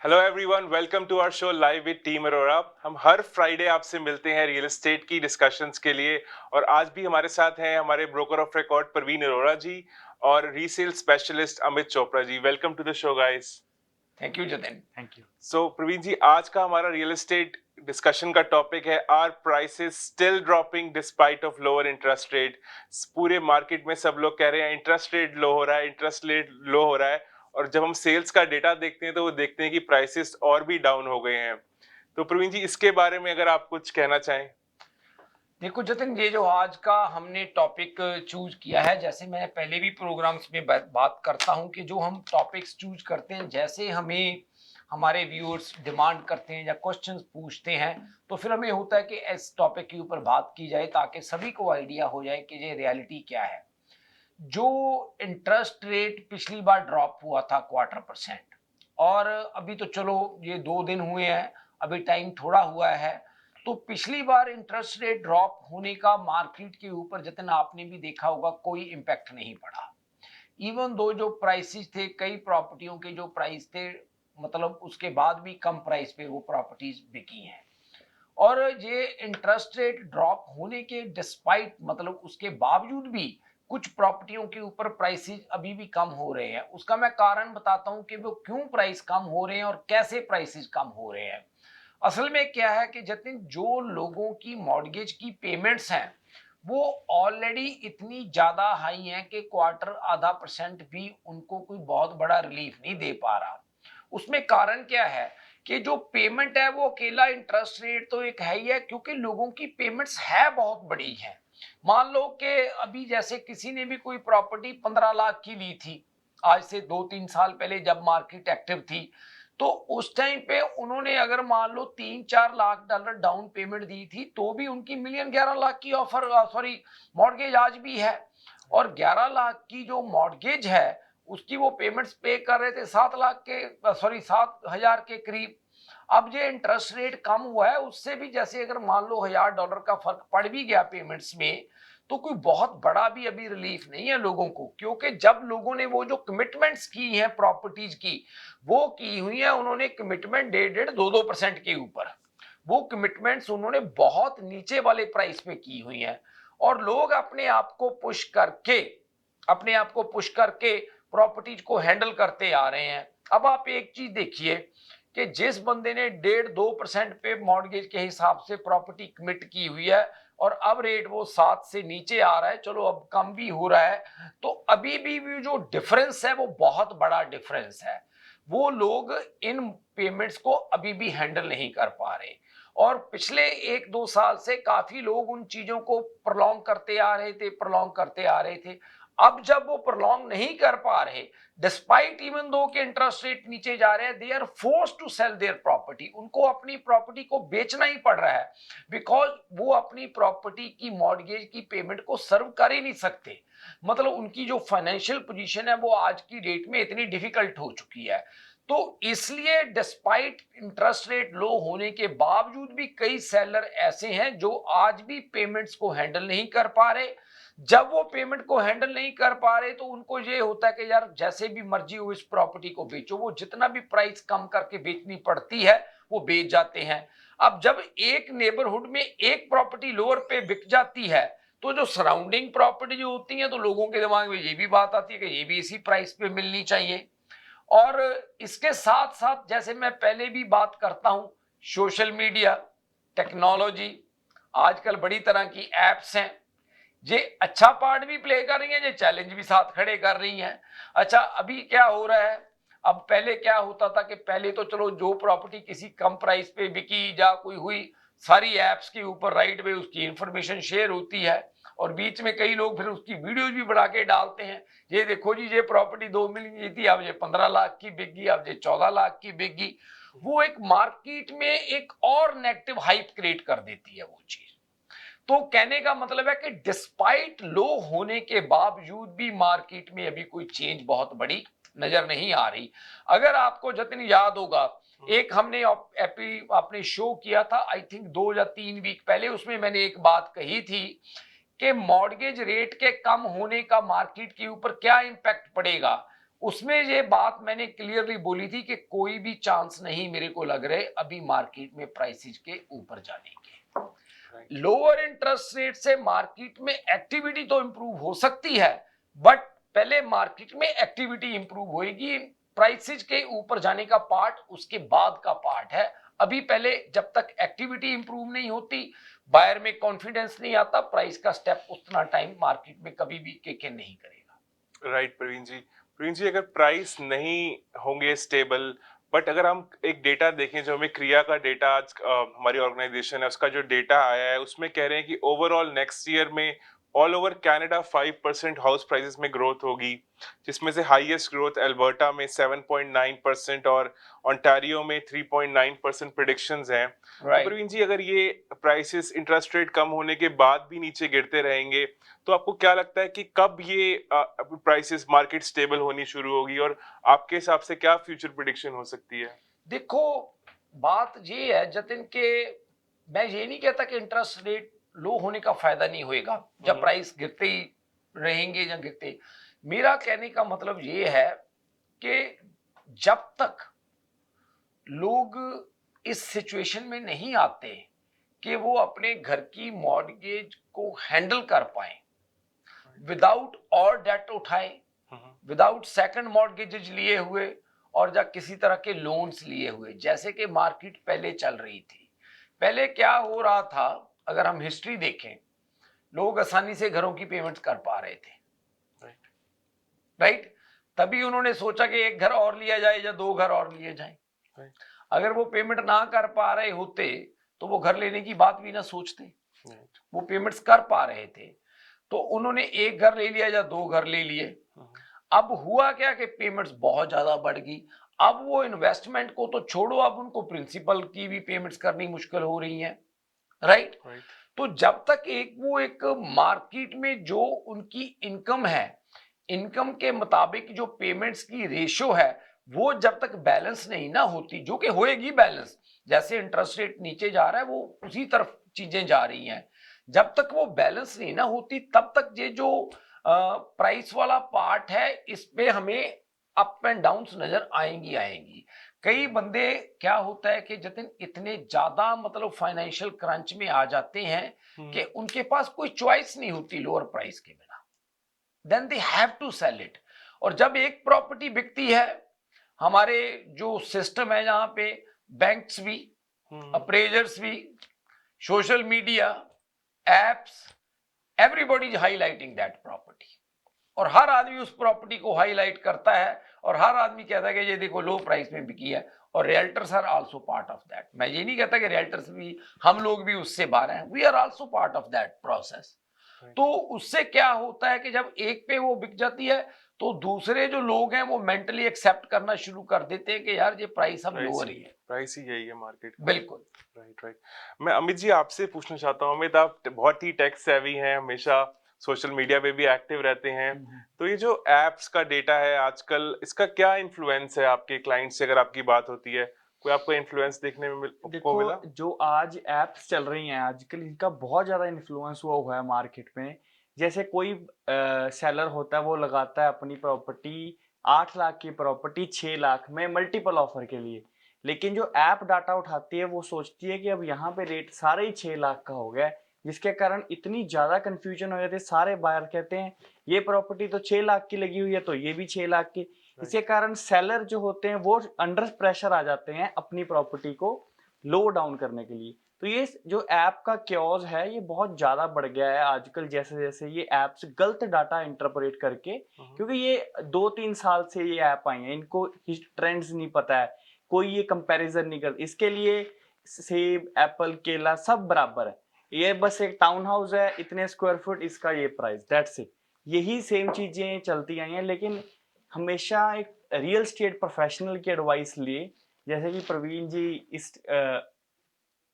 Hello everyone, welcome to our show live with team Arora. हम हर Friday आपसे मिलते हैं रियल एस्टेट की डिस्कशंस के लिए। और आज भी हमारे साथ हैं हमारे broker of record Praveen Arora ji और resale specialist Amit Chopra ji. Welcome to the show guys. Thank you Jatin. Thank you. So Praveen ji, आज का हमारा रियल एस्टेट डिस्कशन का टॉपिक है are prices still dropping despite of lower interest rate. पूरे मार्केट में सब लोग कह रहे हैं इंटरेस्ट रेट लो हो रहा है, इंटरेस्ट रेट लो हो रहा है। और जब हम सेल्स का डेटा देखते हैं तो वो देखते हैं कि प्राइसेस और भी डाउन हो गए हैं। तो प्रवीण जी, इसके बारे में अगर आप कुछ कहना चाहें। देखो जतिन, ये जो आज का हमने टॉपिक चूज किया है, जैसे मैं पहले भी प्रोग्राम्स में बात करता हूं कि जो हम टॉपिक्स चूज करते हैं, जैसे हमें हमारे व्यूअर्स डिमांड करते हैं या क्वेश्चंस पूछते हैं, तो फिर हमें होता है कि इस टॉपिक के ऊपर बात की जाए ताकि सभी को आइडिया हो जाए कि ये रियलिटी क्या है। जो इंटरेस्ट रेट पिछली बार ड्रॉप हुआ था 1/4%, और अभी तो चलो ये 2 दिन हुए हैं, अभी टाइम थोड़ा हुआ है, तो पिछली बार इंटरेस्ट रेट ड्रॉप होने का मार्केट के ऊपर जितना आपने भी देखा होगा कोई इम्पैक्ट नहीं पड़ा। इवन दो जो प्राइसेस थे, कई प्रॉपर्टियों के जो प्राइस थे, मतलब उसके बाद भी कम प्राइस पे वो प्रॉपर्टीज बिकी हैं। और ये इंटरेस्ट रेट ड्रॉप होने के डिस्पाइट, मतलब उसके बावजूद भी कुछ प्रॉपर्टियों के ऊपर प्राइसेस अभी भी कम हो रहे हैं। उसका मैं कारण बताता हूं कि वो क्यों प्राइस कम हो रहे हैं और कैसे प्राइसेस कम हो रहे हैं। असल में क्या है कि जितनी जो लोगों की मॉर्गेज की पेमेंट्स हैं वो ऑलरेडी इतनी ज्यादा हाई हैं कि क्वार्टर आधा परसेंट भी उनको कोई बहुत बड़ा रिलीफ नहीं दे पा रहा। उसमें कारण क्या है कि जो पेमेंट है वो अकेला इंटरेस्ट रेट तो एक है ही है, क्योंकि लोगों की पेमेंट्स है बहुत बड़ी है। मान लो कि अभी जैसे किसी ने भी कोई प्रॉपर्टी 15 लाख की ली थी, आज से 2-3 साल पहले जब मार्केट एक्टिव थी, तो उस टाइम पे उन्होंने अगर मान लो 3-4 लाख डॉलर डाउन पेमेंट दी थी, तो भी उनकी मिलियन 11 लाख की ऑफर सॉरी मॉर्गेज आज भी है। और 11 लाख की जो मॉर्गेज है उसकी वो पेमेंट्स पे कर रहे थे 7 लाख के, सॉरी 7,000 के करीब। अब ये इंटरेस्ट रेट कम हुआ है, उससे भी जैसे अगर मान लो $1,000 का फर्क पड़ भी गया पेमेंट्स में, तो कोई बहुत बड़ा भी अभी रिलीफ नहीं है लोगों को, क्योंकि जब लोगों ने वो जो कमिटमेंट्स की हैं प्रॉपर्टीज की, वो की हुई है उन्होंने कमिटमेंट 1.5-2% के ऊपर। वो कमिटमेंट्स उन्होंने बहुत नीचे वाले प्राइस पे की हुई हैं, और लोग अपने आप को पुश करके प्रॉपर्टीज को हैंडल करते आ रहे हैं। अब आप एक चीज देखिए कि जिस बंदे ने 1.5-2% पे मॉर्गेज के हिसाब से प्रॉपर्टी कमिट की हुई है, और अब रेट वो 7 से नीचे आ रहा है, चलो अब कम भी हो रहा है, तो अभी भी जो डिफरेंस है वो बहुत बड़ा डिफरेंस है। वो लोग इन पेमेंट्स को अभी भी हैंडल नहीं कर पा रहे, और पिछले 1-2 साल से काफी लोग उन चीजों को प्रलोंग करते आ रहे थे। अब जब वो प्रलोंग नहीं कर पा रहे, डिस्पाइट इवन दो के इंटरेस्ट रेट नीचे जा रहे हैं, they are force to sell their property. उनको अपनी प्रॉपर्टी को बेचना ही पड़ रहा है, बिकॉज वो अपनी प्रॉपर्टी की मॉर्गेज की पेमेंट को सर्व कर ही नहीं सकते। मतलब उनकी जो फाइनेंशियल पोजीशन है वो आज की डेट में इतनी डिफिकल्ट हो चुकी है। तो इसलिए डिस्पाइट इंटरेस्ट रेट लो होने के बावजूद भी कई सेलर ऐसे हैं जो आज भी पेमेंट्स को हैंडल नहीं कर पा रहे। जब वो पेमेंट को हैंडल नहीं कर पा रहे तो उनको ये होता है कि यार जैसे भी मर्जी हो इस प्रॉपर्टी को बेचो, वो जितना भी प्राइस कम करके बेचनी पड़ती है वो बेच जाते हैं। अब जब एक नेबरहुड में एक प्रॉपर्टी लोअर पे बिक जाती है, तो जो सराउंडिंग प्रॉपर्टी जो होती है, तो लोगों के दिमाग में ये भी बात आती है कि ये भी इसी प्राइस पे मिलनी चाहिए। और इसके साथ साथ जैसे मैं पहले भी बात करता हूं, सोशल मीडिया, टेक्नोलॉजी, आजकल बड़ी तरह की एप्स हैं, ये अच्छा पार्ट भी प्ले कर रही हैं, ये चैलेंज भी साथ खड़े कर रही हैं। अच्छा, अभी क्या हो रहा है, अब पहले क्या होता था कि पहले तो चलो जो प्रॉपर्टी किसी कम प्राइस पे बिकी या कोई हुई, सारी एप्स के ऊपर राइट वे उसकी इंफॉर्मेशन शेयर होती है, और बीच में कई लोग फिर उसकी वीडियोज भी बना के डालते हैं। ये देखो जी, ये प्रॉपर्टी 2 मिल गई थी, अब ये 15 लाख की बिक गई, अब ये 14 लाख की बिक गई। वो एक मार्केट में एक और नेगेटिव हाइप क्रिएट कर देती है वो चीज। तो कहने का मतलब है कि डिस्पाइट लो होने के बावजूद भी मार्केट में अभी कोई चेंज बहुत बड़ी नजर नहीं आ रही। अगर आपको जतिन याद होगा, एक हमने आपने शो किया था आई थिंक 2 या 3 वीक पहले, उसमें मैंने एक बात कही थी कि मॉर्गेज रेट के कम होने का मार्केट के ऊपर क्या इंपैक्ट पड़ेगा। उसमें ये बात मैंने क्लियरली बोली थी कि कोई भी चांस नहीं मेरे को लग रहे अभी मार्केट में प्राइसेस के ऊपर जाने के। लोअर इंटरेस्ट रेट से मार्केट में एक्टिविटी तो इंप्रूव हो सकती है, बट पहले मार्केट में एक्टिविटी इंप्रूव होगी, प्राइसेस के ऊपर जाने का पार्ट उसके बाद का पार्ट है। अभी पहले जब तक एक्टिविटी इंप्रूव नहीं होती, बायर में कॉन्फिडेंस नहीं आता, प्राइस का स्टेप उतना टाइम मार्केट में कभी भी किक इन नहीं करेगा। राइट प्रवीण जी अगर प्राइस नहीं होंगे स्टेबल, बट अगर हम एक डेटा देखें, जो हमें क्रिया का डेटा आज हमारी ऑर्गेनाइजेशन है उसका जो डेटा आया है, उसमें कह रहे हैं कि ओवरऑल नेक्स्ट ईयर में all over Canada 5% house prices में ग्रोथ होगी, जिसमें से हाईएस्ट ग्रोथ अल्बर्टा में 7.9% और ओंटारियो में 3.9% प्रिडिक्शंस हैं। तो प्रवीण जी अगर ये प्राइसेस इंटरेस्ट रेट कम होने के बाद भी नीचे गिरते रहेंगे, तो आपको क्या लगता है कि कब ये प्राइसेस मार्केट स्टेबल होनी शुरू होगी, और आपके हिसाब से क्या फ्यूचर प्रेडिक्शन हो सकती है? देखो, बात ये है जतिन के, मैं ये नहीं कहता कि इंटरेस्ट रेट लो होने का फायदा नहीं होएगा जब प्राइस गिरते ही रहेंगे या गिरते। मेरा कहने का मतलब ये है कि जब तक लोग इस सिचुएशन में नहीं आते कि वो अपने घर की मॉर्गेज को हैंडल कर पाए विदाउट और डेट उठाए, विदाउट सेकंड मॉर्गेजेज लिए हुए और या किसी तरह के लोन्स लिए हुए, जैसे कि मार्केट पहले चल रही थी। पहले क्या हो रहा था, अगर हम हिस्ट्री देखें, लोग आसानी से घरों की पेमेंट्स कर पा रहे थे, राइट? तभी उन्होंने सोचा कि एक घर और लिया जाए या दो घर और लिए जाए। अगर वो पेमेंट ना कर पा रहे होते तो वो घर लेने की बात भी ना सोचते। वो पेमेंट्स कर पा रहे थे तो उन्होंने एक घर ले लिया या दो घर ले लिए। अब हुआ क्या कि पेमेंट्स बहुत ज्यादा बढ़ गई। अब वो इन्वेस्टमेंट को तो छोड़ो, अब उनको प्रिंसिपल की भी पेमेंट्स करनी मुश्किल हो रही है, राइट? तो जब तक एक मार्केट में जो उनकी इनकम है, इनकम के मुताबिक जो पेमेंट्स की रेशियो है, वो जब तक बैलेंस नहीं ना होती, जो कि होएगी बैलेंस, जैसे इंटरेस्ट रेट नीचे जा रहा है वो उसी तरफ चीजें जा रही हैं, जब तक वो बैलेंस नहीं ना होती तब तक ये जो प्राइस वाला पार्ट है इस पे हमें अप एंड डाउन्स नजर आएंगी। कई बंदे क्या होता है कि जतिन इतने ज्यादा मतलब फाइनेंशियल क्रंच में आ जाते हैं कि उनके पास कोई चॉइस नहीं होती लोअर प्राइस के बिना, then they have to sell it. और जब एक प्रॉपर्टी बिकती है, हमारे जो सिस्टम है जहां पे बैंक्स भी, अप्रेजर्स भी, social media, apps, everybody is highlighting that property, और हर आदमी उस प्रॉपर्टी को हाईलाइट करता है और हर आदमी कहता है कि ये देखो लो प्राइस में बिकी है, और realtors are also part of that. मैं ये नहीं कहता कि रियल्टर्स भी, हम लोग भी उससे बाहर हैं, we are also part of that process. तो उससे क्या होता है कि जब एक पे वो बिक जाती है तो दूसरे जो लोग हैं वो मेंटली एक्सेप्ट करना शुरू कर देते हैं कि यार ये प्राइस अब लोअर ही है, प्राइस ही यही है मार्केट का। बिल्कुल। राइट। मैं अमित जी आपसे पूछना चाहता हूँ, अमित आप बहुत ही टेक सेवी हैं, हमेशा सोशल मीडिया पे भी एक्टिव रहते हैं, तो ये जो एप्स का डेटा है आजकल, इसका क्या इन्फ्लुएंस है आपके क्लाइंट से? अगर आपकी बात होती है, कोई आपको इन्फ्लुएंस देखने में देखो, मिला? जो आज एप्स चल रही हैं आजकल, इनका बहुत ज्यादा इन्फ्लुएंस हुआ है मार्केट में। जैसे कोई सेलर होता है, वो लगाता है अपनी प्रॉपर्टी 8 लाख की प्रॉपर्टी 6 लाख में मल्टीपल ऑफर के लिए, लेकिन जो ऐप डाटा उठाती है वो सोचती है कि अब यहाँ पे रेट सारे ही 6 लाख का हो गया है, जिसके कारण इतनी ज्यादा कंफ्यूजन हो जाती है। सारे बायर कहते हैं ये प्रॉपर्टी तो 6 लाख की लगी हुई है तो ये भी 6 लाख की। इसके कारण सेलर जो होते हैं वो अंडर प्रेशर आ जाते हैं अपनी प्रॉपर्टी को लो डाउन करने के लिए। तो ये जो ऐप का क्योज है ये बहुत ज्यादा बढ़ गया है आजकल, जैसे जैसे ये ऐप्स गलत डाटा इंटरप्रेट करके, क्योंकि ये 2-3 साल से ये ऐप आई है, इनको ट्रेंड्स नहीं पता है, कोई ये कंपैरिजन नहीं करता। इसके लिए सेब, एप्पल, केला सब बराबर है, ये बस एक टाउन हाउस है, इतने स्क्वायर फुट, इसका ये प्राइस, दैट्स इट। यही सेम चीजें चलती आई हैं। लेकिन हमेशा एक रियल स्टेट प्रोफेशनल की एडवाइस लिए, जैसे कि प्रवीण जी इस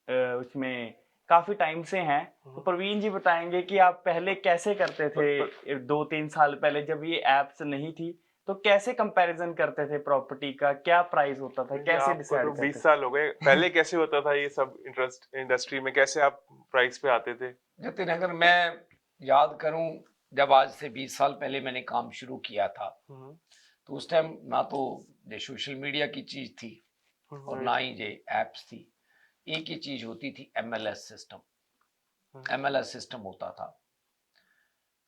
उसमें काफी टाइम से हैं, तो प्रवीण जी बताएंगे कि आप पहले कैसे करते थे 2-3 साल पहले जब ये एप्स नहीं थी, तो कैसे कंपैरिजन करते थे प्रॉपर्टी का, क्या प्राइस होता था, कैसे डिसाइड तो करते 20 साल हो गए, पहले कैसे होता था ये सब? इंटरेस्ट इंडस्ट्री में कैसे आप प्राइस पे आते थे? जतिन, अगर मैं याद करूं, जब आज से 20 साल पहले मैंने काम शुरू किया था तो उस टाइम ना तो ये सोशल मीडिया की चीज थी और ना ही ये एप्स थी। एक ही चीज होती थी, MLS सिस्टम। MLS सिस्टम होता था।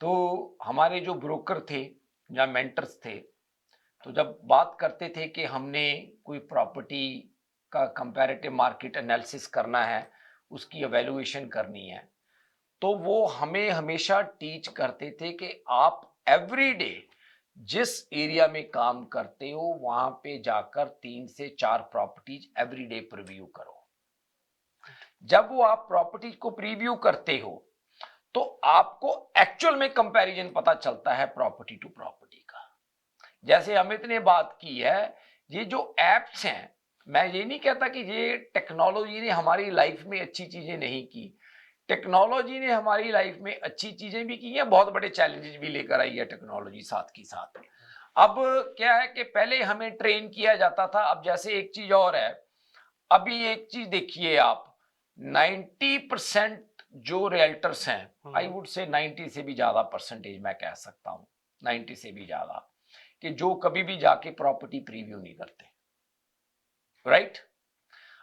तो हमारे जो ब्रोकर थे या मेंटर्स थे, तो जब बात करते थे कि हमने कोई प्रॉपर्टी का कंपैरेटिव मार्केट एनालिसिस करना है, उसकी एवेल्युएशन करनी है, तो वो हमें हमेशा टीच करते थे कि आप एवरी डे जिस एरिया में काम करते हो वहां पे जाकर 3 से 4 प्रॉपर्टीज एवरी डे प्रीव्यू करो। जब वो आप प्रॉपर्टीज को प्रीव्यू करते हो तो आपको एक्चुअल में कंपैरिजन पता चलता है प्रॉपर्टी टू प्रॉपर्टी का। जैसे अमित ने बात की है, ये जो एप्स हैं, मैं ये नहीं कहता कि ये टेक्नोलॉजी ने हमारी लाइफ में अच्छी चीजें नहीं की। टेक्नोलॉजी ने हमारी लाइफ में अच्छी चीजें भी की हैं, बहुत बड़े चैलेंजेस भी लेकर आई है टेक्नोलॉजी साथ की साथ। अब क्या है कि पहले हमें ट्रेन किया जाता था, अब जैसे एक चीज और है, अभी एक चीज देखिए आप, 90% जो रियल्टर्स हैं, आई वुड से 90 से भी ज्यादा परसेंटेज मैं कह सकता हूं, 90 से भी ज्यादा, कि जो कभी भी जाके प्रॉपर्टी प्रीव्यू नहीं करते, राइट?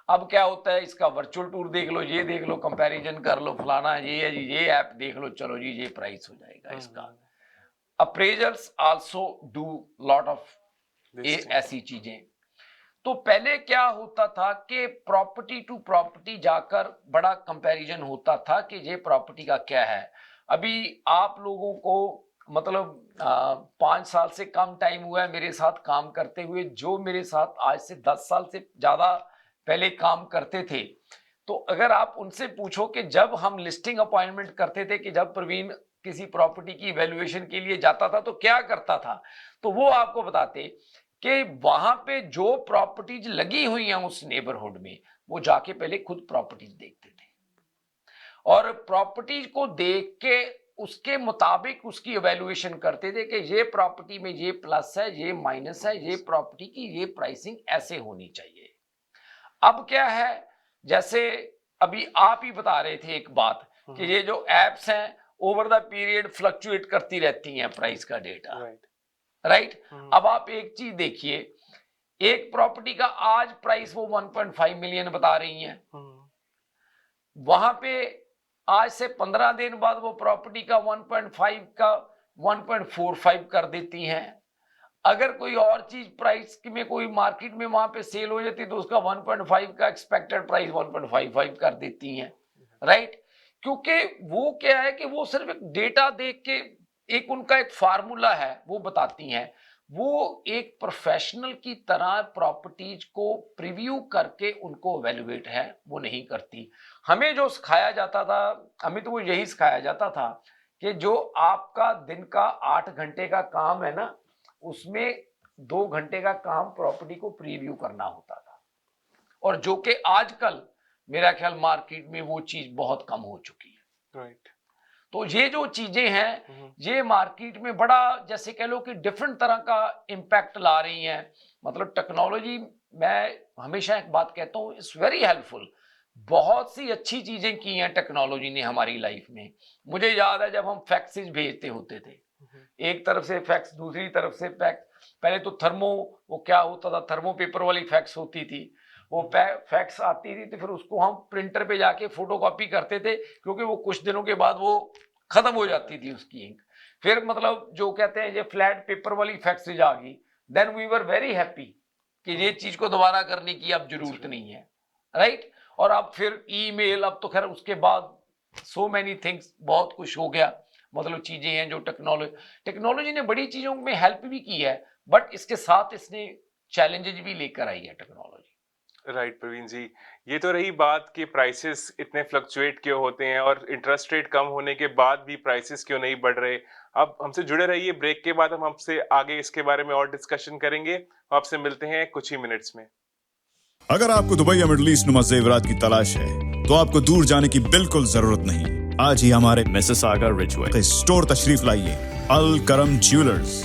अब क्या होता है, इसका वर्चुअल टूर देख लो, ये देख लो, कंपैरिजन कर लो, फलाना ये है जी, ये ऐप देख लो, चलो जी ये प्राइस हो जाएगा इसका। अप्रेजर्स आल्सो डू लॉट ऑफ ऐसी चीजें। तो पहले क्या होता था कि प्रॉपर्टी टू प्रॉपर्टी जाकर बड़ा कंपैरिजन होता था कि ये प्रॉपर्टी का क्या है। अभी आप लोगों को मतलब 5 साल से कम टाइम हुआ है मेरे साथ काम करते हुए, जो मेरे साथ आज से 10 साल से ज्यादा पहले काम करते थे, तो अगर आप उनसे पूछो कि जब हम लिस्टिंग अपॉइंटमेंट करते थे, कि जब प्रवीण किसी प्रॉपर्टी की वैल्यूएशन के लिए जाता था तो क्या करता था, तो वो आपको बताते कि वहां पे जो प्रॉपर्टीज लगी हुई हैं उस नेबरहुड में, वो जाके पहले खुद प्रॉपर्टीज देखते थे और प्रॉपर्टीज को देख के उसके मुताबिक उसकी इवैल्यूएशन करते थे कि ये प्रॉपर्टी में ये प्लस है, ये माइनस है, ये प्रॉपर्टी की ये प्राइसिंग ऐसे होनी चाहिए। अब क्या है, जैसे अभी आप ही बता रहे थे एक बात कि ये जो एप्स हैं ओवर द पीरियड फ्लक्चुएट करती रहती हैं प्राइस का डेटा, राइट? अब आप एक चीज देखिए, एक प्रॉपर्टी का आज प्राइस वो 1.5 मिलियन बता रही हैं, वहां पे आज से 15 दिन बाद वो प्रॉपर्टी का 1.5 का 1.45 कर देती हैं। अगर कोई और चीज प्राइस में कोई मार्केट में वहां पे सेल हो जाती है तो उसका 1.5 का एक्सपेक्टेड प्राइस 1.55 कर देती हैं, राइट? क्योंकि वो क्या है कि वो सिर्फ एक डेटा देख के, एक उनका एक फार्मूला है वो बताती हैं, वो एक प्रोफेशनल की तरह प्रॉपर्टीज को प्रीव्यू करके उनको एवेल्युएट है वो नहीं करती। हमें जो सिखाया जाता था, हमें तो वो यही सिखाया जाता था कि जो आपका दिन का 8 घंटे का काम है ना, उसमें 2 घंटे का काम प्रॉपर्टी को प्रीव्यू करना होता था, और जो कि आजकल मेरा ख्याल मार्केट में वो चीज बहुत कम हो चुकी है, राइट? तो ये जो चीजें हैं ये मार्केट में बड़ा, जैसे कह लो कि डिफरेंट तरह का इम्पैक्ट ला रही हैं। मतलब टेक्नोलॉजी, मैं हमेशा एक बात कहता हूँ, इट्स वेरी हेल्पफुल। बहुत सी अच्छी चीजें की हैं टेक्नोलॉजी ने हमारी लाइफ में। मुझे याद है जब हम फैक्सेस भेजते होते थे, एक तरफ से फैक्स, दूसरी तरफ से फैक्स, पहले तो वो क्या होता था, थर्मो पेपर वाली फैक्स होती थी, वो फैक्स आती थी तो फिर उसको हम प्रिंटर पे जाके फोटोकॉपी करते थे, क्योंकि वो कुछ दिनों के बाद वो खत्म हो जाती थी उसकी इंक। फिर मतलब जो कहते हैं ये फ्लैट पेपर वाली फैक्सेज आ गई, then we were very happy कि ये चीज को दोबारा करने की अब जरूरत नहीं है, राइट? और अब फिर ईमेल, अब तो खैर उसके बाद सो मेनी थिंग्स, बहुत कुछ हो गया। मतलब चीजें हैं जो टेक्नोलॉजी ने बड़ी चीजों में हेल्प भी की है, बट इसके साथ इसने चैलेंजेस भी लेकर आई है टेक्नोलॉजी। राइट प्रवीण जी, ये तो रही बात कि प्राइसेस इतने फ्लक्चुएट क्यों होते हैं और इंटरेस्ट रेट कम होने के बाद भी प्राइसेस क्यों नहीं बढ़ रहे। अब हमसे जुड़े रहिए, ब्रेक के बाद हम आपसे आगे इसके बारे में और डिस्कशन करेंगे। आपसे मिलते हैं कुछ ही मिनट्स में। अगर आपको दुबई या मिडिल ईस्ट नुमा जेवरात की तलाश है तो आपको दूर जाने की बिल्कुल जरूरत नहीं। आज ही हमारे मिसिसागा रिजवे स्टोर तशरीफ लाइए। अल करम ज्वेलर्स।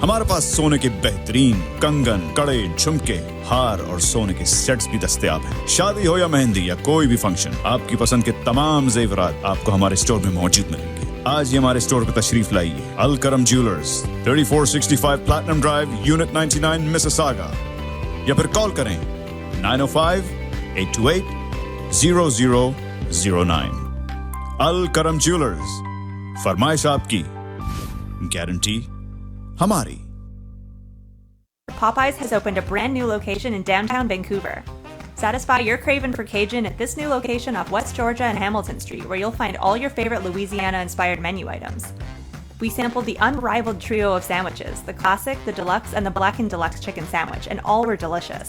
हमारे पास सोने के बेहतरीन कंगन, कड़े, झुमके, हार और सोने के सेट्स भी दस्तयाब हैं। शादी हो या मेहंदी या कोई भी फंक्शन, आपकी पसंद के तमाम जेवरात आपको हमारे स्टोर में मौजूद मिलेंगे। आज ही हमारे स्टोर पर तशरीफ लाइए। अल करम jewellers, 3465 platinum drive, unit 99, Mississauga. या फिर कॉल करें 905-828-0009। अल करम ज्वेलर्स, फरमाइश आपकी, गारंटी हमारी। Popeyes has opened a brand new location in downtown Vancouver. Satisfy your craving for Cajun at this new location off West Georgia and Hamilton Street, where you'll find all your favorite Louisiana-inspired menu items. We sampled the unrivaled trio of sandwiches, the classic, the deluxe, and the blackened deluxe chicken sandwich, and all were delicious.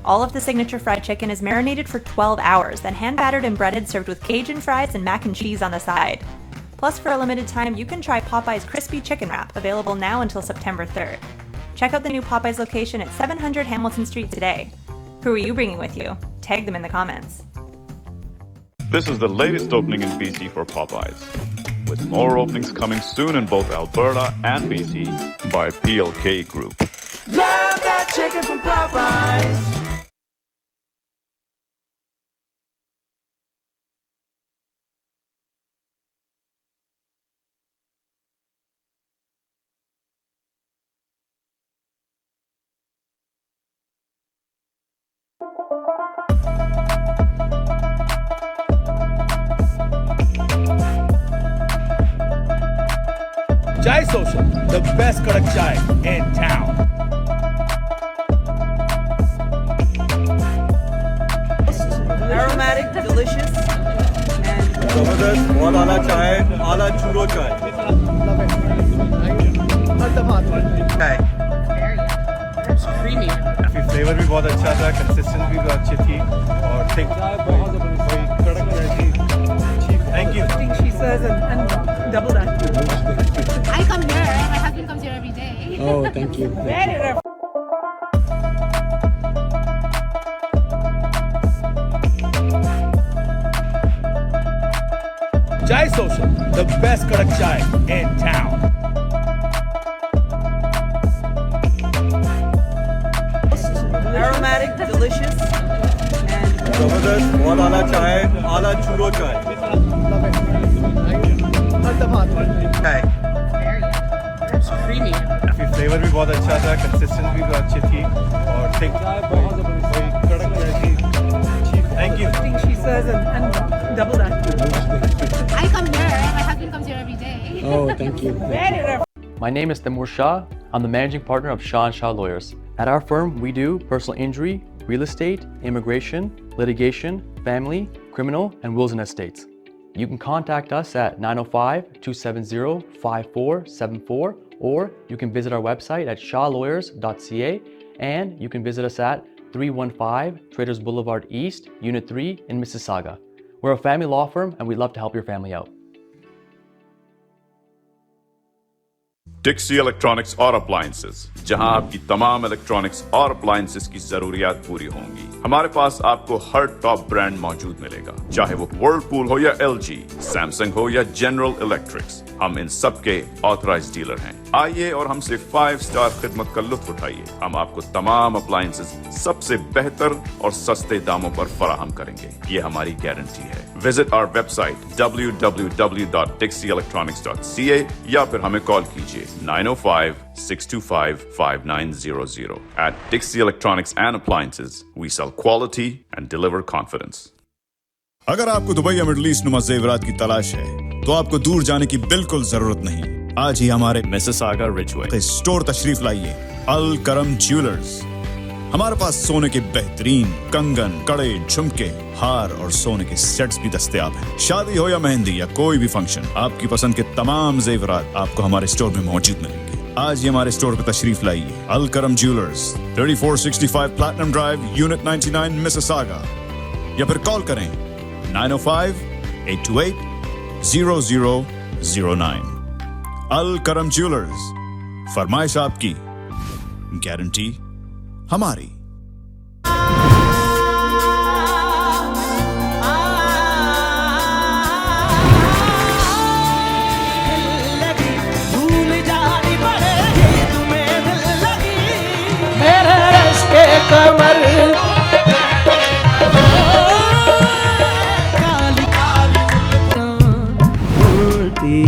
All of the signature fried chicken is marinated for 12 hours, then hand-battered and breaded, served with Cajun fries and mac and cheese on the side. Plus, for a limited time, you can try Popeye's Crispy Chicken Wrap, available now until September 3rd. Check out the new Popeye's location at 700 Hamilton Street today. Who are you bringing with you? Tag them in the comments. This is the latest opening in BC for Popeyes, with more openings coming soon in both Alberta and BC by PLK Group. Love that chicken from Popeyes. Chai Social, the best kadak chai in town. Aromatic, delicious, and जबरदस्त, बहुत आला चाय, आला चूरो चाय. it's creamy. Flavour भी बहुत अच्छा था, कंसिस्टेंसी भी अच्छी थी और थिक. कड़क चाय थी. Thank you. She says, and double that. I come here. My husband comes here every day. Oh, thank you. Very rough. Chai Social, the best kadak chai in town. Aromatic, delicious, and जबरदस्त, बहुत आला चाय, आला चूरो चाय. it's creamy. Flavour भी बहुत अच्छा था, कंसिस्टेंसी भी अच्छी थी और थिक. कड़क चाय थी. Thank you. She says, and double that. I come here. My husband comes here every day. Oh, thank you. Very rough. My name is Timur Shah. I'm the managing partner of Shah & Shah Lawyers. At our firm, we do personal injury, real estate, immigration, litigation, family, criminal, and wills and estates. You can contact us at 905-270-5474, or you can visit our website at shawlawyers.ca, and you can visit us at 315 Traders Boulevard East, Unit 3 in Mississauga. We're a family law firm, and we'd love to help your family out. Dixie Electronics और Appliances, जहां आपकी तमाम electronics और appliances की जरूरियात पूरी होंगी। हमारे पास आपको हर टॉप ब्रांड मौजूद मिलेगा, चाहे वो व्हर्लपूल हो या LG, सैमसंग हो या जनरल इलेक्ट्रिक्स। हम इन सब के ऑथराइज्ड डीलर हैं। आइए और हमसे 5 स्टार खिदमत का लुत्फ उठाइए। हम आपको तमाम अप्लायंसेस सबसे बेहतर और सस्ते दामों पर फराहम करेंगे, ये हमारी गारंटी है। विजिट आवर वेबसाइट www.dixieelectronics.ca या फिर हमें कॉल कीजिए 905-625-5900. At Dixie Electronics and Appliances, we sell quality and deliver confidence. अगर आपको दुबई या मिडल ईस्ट नुमा जेवरात की तलाश है, तो आपको दूर जाने की बिल्कुल जरूरत नहीं। आज ही हमारे Mississauga Ridgeway. स्टोर तशरीफ लाइए। अल करम ज्वेलर्स। हमारे पास सोने के बेहतरीन कंगन, कड़े, झुमके, हार और सोने के सेट्स भी दस्तयाब हैं। शादी हो या मेहंदी या कोई भी फंक्शन, आपकी पसंद के तमाम जेवरात आपको हमारे स्टोर में मौजूद मिलेंगे। आज ही हमारे स्टोर पर तशरीफ लाइए। अल करम jewellers, 3465 platinum drive, unit 99, Mississauga. या फिर कॉल करें 905-828-0009। अल करम ज्वेलर्स, फरमाइश आपकी, गारंटी हमारी। कमर उल्टी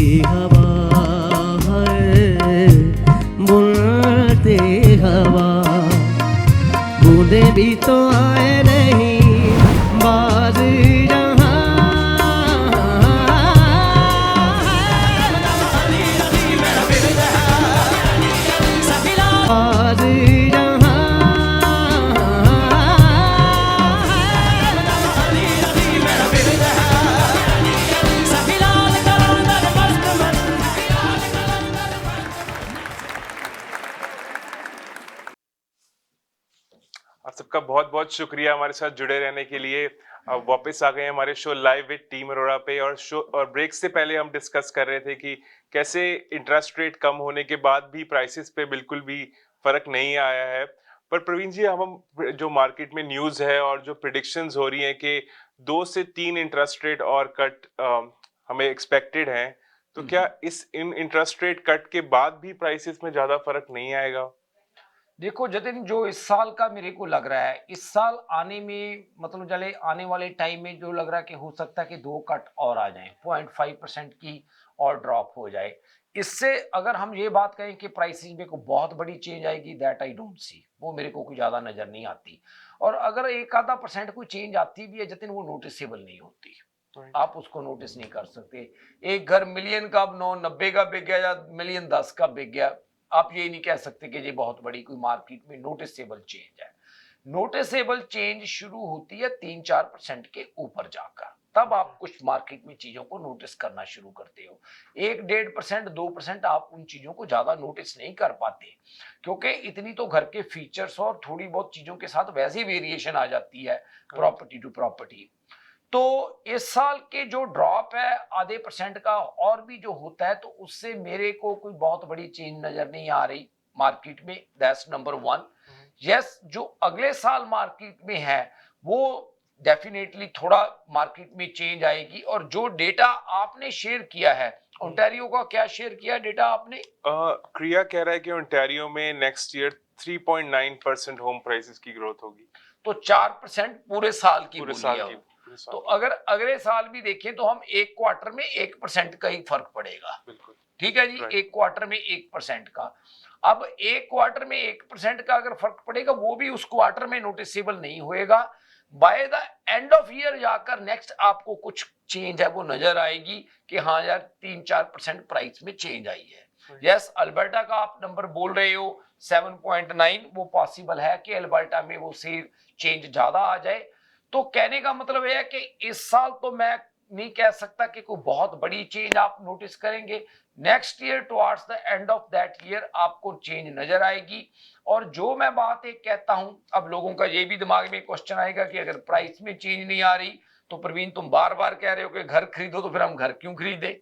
आपका बहुत बहुत शुक्रिया हमारे साथ जुड़े रहने के लिए। अब वापस आ गए हैं हमारे show live with team Arora पे, और ब्रेक से पहले हम डिस्कस कर रहे थे कि कैसे इंटरेस्ट रेट कम होने के बाद भी प्राइसेस पे बिल्कुल भी फर्क नहीं आया है। पर प्रवीण जी, हम जो मार्केट में न्यूज है और जो प्रिडिक्शंस हो रही हैं कि 2 से 3 इंटरेस्ट रेट और कट हमें एक्सपेक्टेड हैं, तो क्या इन इंटरेस्ट रेट कट के बाद भी प्राइसेस में ज्यादा फर्क नहीं आएगा? देखो जतिन, जो इस साल का मेरे को लग रहा है, इस साल आने में मतलब चले आने वाले टाइम में जो लग रहा है कि हो सकता है कि 2 कट और आ जाएं, 0.5% की और ड्रॉप हो जाए। इससे अगर हम ये बात कहें कि प्राइसिंग में को बहुत बड़ी चेंज आएगी, दैट आई डोंट सी, वो मेरे को कोई ज्यादा नजर नहीं आती। और अगर 1-आधा% कोई चेंज आती भी है जतिन, वो नोटिसेबल नहीं होती, आप उसको नोटिस नहीं कर सकते। एक घर मिलियन का अब 90 का बिक गया या मिलियन 10 का बिक गया, आप ये नहीं कह सकते कि ये बहुत बड़ी कोई मार्केट में नोटिसेबल चेंज है। नोटिसेबल चेंज शुरू होती है 3-4% के ऊपर जाकर, तब आप कुछ मार्केट में चीजों को नोटिस करना शुरू करते हो। 1-1.5%, 2% आप उन चीजों को ज्यादा नोटिस नहीं कर पाते, क्योंकि इतनी तो घर के फीचर्स और थोड़ी बहुत चीजों के साथ वैसे वेरिएशन आ जाती है प्रॉपर्टी टू प्रॉपर्टी। तो इस साल के जो ड्रॉप है आधे % का और भी जो होता है, तो उससे मेरे को कोई बहुत बड़ी चेंज नजर नहीं आ रही मार्केट में, दैट्स नंबर 1। यस, जो अगले साल मार्केट में है वो डेफिनेटली थोड़ा मार्केट में चेंज आएगी। और जो डेटा आपने शेयर किया है, ओंटारियो का क्या शेयर किया डेटा आपने? क्रिया कह रहा है कि ओंटारियो में नेक्स्ट ईयर 3.9% होम प्राइसेस की ग्रोथ होगी, तो 4% पूरे साल की पूरे बोली साल है। की। तो अगर अगले साल भी देखें तो हम एक क्वार्टर में 1% का ही फर्क पड़ेगा। बिल्कुल ठीक है जी, एक क्वार्टर में 1% का। अब एक क्वार्टर में 1% का अगर फर्क पड़ेगा, वो भी उस क्वार्टर में नोटिसेबल नहीं होएगा। By the end of year जाकर नेक्स्ट आपको कुछ चेंज है वो नजर आएगी कि हाँ यार 3-4% प्राइस में चेंज आई है। यस, अल्बर्टा का आप नंबर बोल रहे हो 7.9, वो पॉसिबल है कि अल्बर्टा में वो से चेंज ज्यादा आ जाए। तो कहने का मतलब है कि इस साल तो मैं नहीं कह सकता कि कोई बहुत बड़ी चेंज आप नोटिस करेंगे। Next year towards the end of that year आपको चेंज नजर आएगी। और जो मैं बात एक कहता हूं, अब लोगों का ये भी दिमाग में क्वेश्चन आएगा कि अगर प्राइस में चेंज नहीं आ रही तो प्रवीण तुम बार बार कह रहे हो कि घर खरीदो, तो फिर हम घर क्यों खरीदे,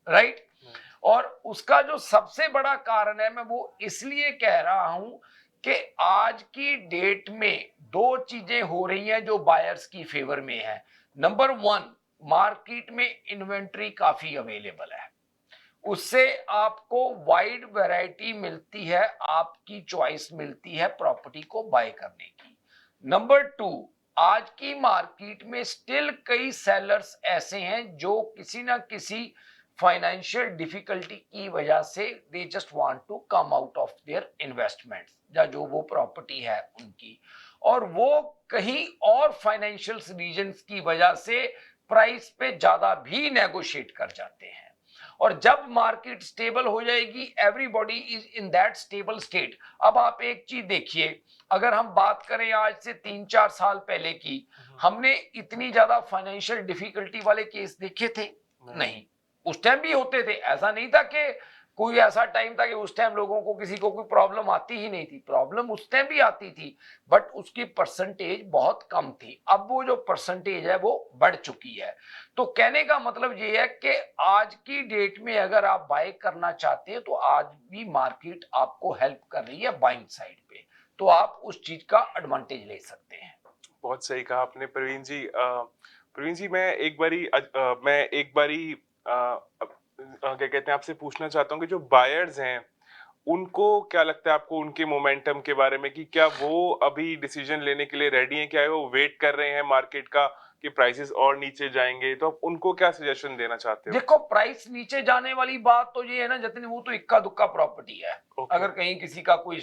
राइट? और उसका जो सबसे बड़ा कारण है, मैं वो इसलिए कह रहा हूं कि आज की डेट में 2 चीजें हो रही हैं जो बायर्स की फेवर में है। नंबर 1, मार्केट में इन्वेंट्री काफी अवेलेबल है, उससे आपको वाइड वैरायटी मिलती है, आपकी चॉइस मिलती है प्रॉपर्टी को बाय करने की। नंबर 2, आज की मार्केट में स्टिल कई सेलर्स ऐसे हैं जो किसी ना किसी फाइनेंशियल डिफिकल्टी की वजह से they just want to come out of their investments, या जो वो प्रॉपर्टी है उनकी, और वो कहीं और फाइनेंशियल रीजंस की वजह से प्राइस पे ज्यादा भी नेगोशिएट कर जाते हैं। और जब मार्केट स्टेबल हो जाएगी, everybody is in that stable state. अब आप एक चीज देखिए, अगर हम बात करें आज से 3-4 साल पहले की, हमने इतनी ज्यादा फाइनेंशियल डिफिकल्टी वाले केस देखे थे? नहीं। उस टाइम भी होते थे, ऐसा नहीं था कि कोई ऐसा टाइम था कि उस टाइम लोगों को किसी को कोई प्रॉब्लम आती ही नहीं थी। प्रॉब्लम उस टाइम भी आती थी, बट उसकी परसेंटेज बहुत कम थी। अब वो जो परसेंटेज है वो बढ़ चुकी है। तो कहने का मतलब ये है कि आज की डेट में अगर आप बाय करना चाहते हैं तो आज भी मार्केट आपको हेल्प कर रही है बाइंग साइड पे, तो आप उस चीज का एडवांटेज ले सकते हैं। बहुत सही कहा आपने प्रवीण जी। प्रवीण जी, मैं एक बारी क्या कहते हैं आपसे पूछना चाहता हूँ कि जो बायर्स हैं उनको क्या लगता है आपको उनके मोमेंटम के बारे में, कि क्या वो अभी डिसीजन लेने के लिए रेडी हैं, क्या वो वेट कर रहे हैं मार्केट का कि प्राइसेस और नीचे जाएंगे? तो आप उनको क्या सजेशन देना चाहते हो? देखो, प्राइस नीचे जाने वाली बात तो ये है ना जतिन, वो तो इक्का दुक्का प्रॉपर्टी है। अगर कहीं किसी का कोई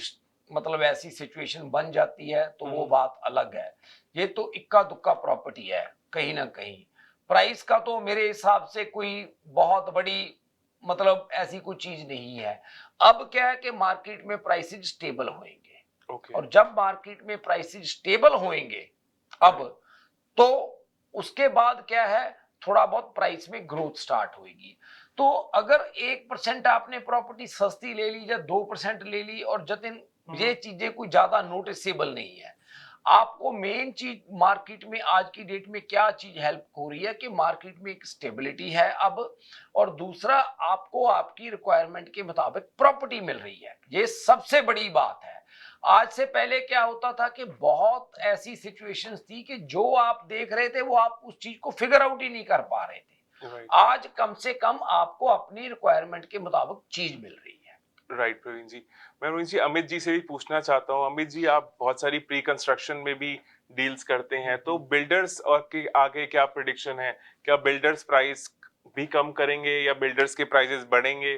मतलब ऐसी सिचुएशन बन जाती है तो वो बात अलग है। ये तो इक्का दुक्का प्रॉपर्टी है कहीं ना कहीं। प्राइस का तो मेरे हिसाब से कोई बहुत बड़ी मतलब ऐसी कोई चीज नहीं है। अब क्या है कि मार्केट में प्राइसेज स्टेबल होंगे, और जब मार्केट में प्राइसेज स्टेबल होंगे अब, तो उसके बाद क्या है, थोड़ा बहुत प्राइस में ग्रोथ स्टार्ट होगी। तो अगर 1% आपने प्रॉपर्टी सस्ती ले ली या 2% ले ली, और जतिन ये चीजें कोई ज्यादा नोटिसेबल नहीं है। आपको मेन चीज मार्केट में आज की डेट में क्या चीज हेल्प हो रही है कि मार्केट में एक स्टेबिलिटी है अब, और दूसरा आपको आपकी रिक्वायरमेंट के मुताबिक प्रॉपर्टी मिल रही है। ये सबसे बड़ी बात है। आज से पहले क्या होता था कि बहुत ऐसी सिचुएशंस थी कि जो आप देख रहे थे वो आप उस चीज को फिगर आउट ही नहीं कर पा रहे थे। आज कम से कम आपको अपनी रिक्वायरमेंट के मुताबिक चीज मिल रही है। राइट प्रवीण जी, मैं प्रवीण जी अमित जी से भी पूछना चाहता हूँ। अमित जी, आप बहुत सारी प्री कंस्ट्रक्शन में भी डील्स करते हैं, तो बिल्डर्स और के आगे क्या प्रेडिक्शन है? क्या बिल्डर्स प्राइस भी कम करेंगे या बिल्डर्स के प्राइसेस बढ़ेंगे?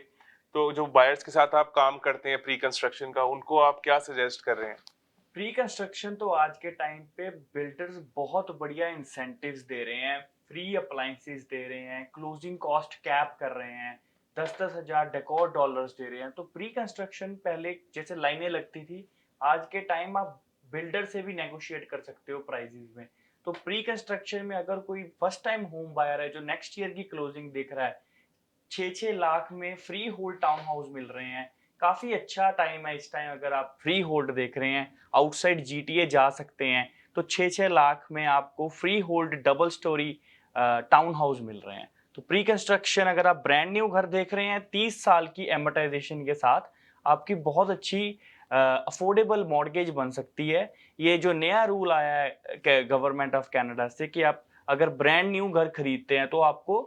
तो जो बायर्स के साथ आप काम करते हैं प्री कंस्ट्रक्शन का, उनको आप क्या सजेस्ट कर रहे हैं? प्री कंस्ट्रक्शन तो आज के टाइम पे बिल्डर्स बहुत बढ़िया इंसेंटिव्स दे रहे हैं, फ्री अप्लायंसेस दे रहे हैं, क्लोजिंग कॉस्ट कैप कर रहे हैं, 10-10 हजार डेकोर डॉलर्स दे रहे हैं। तो प्री कंस्ट्रक्शन पहले जैसे लाइनें लगती थी, आज के टाइम आप बिल्डर से भी नेगोशिएट कर सकते हो प्राइसेस में। तो प्री कंस्ट्रक्शन में अगर कोई फर्स्ट टाइम होम बायर है जो नेक्स्ट ईयर की क्लोजिंग देख रहा है, 6-6 लाख में फ्री होल्ड टाउन हाउस मिल रहे हैं। काफी अच्छा टाइम है इस टाइम, अगर आप फ्री होल्ड देख रहे हैं, आउटसाइड जीटीए जा सकते हैं, तो 6-6 लाख में आपको free hold double story town house मिल रहे हैं। तो प्री कंस्ट्रक्शन अगर आप ब्रांड न्यू घर देख रहे हैं 30 साल की एमोर्टाइजेशन के साथ, आपकी बहुत अच्छी अफोर्डेबल मॉर्गेज बन सकती है। ये जो नया रूल आया है गवर्नमेंट ऑफ कनाडा से कि आप अगर ब्रांड न्यू घर खरीदते हैं तो आपको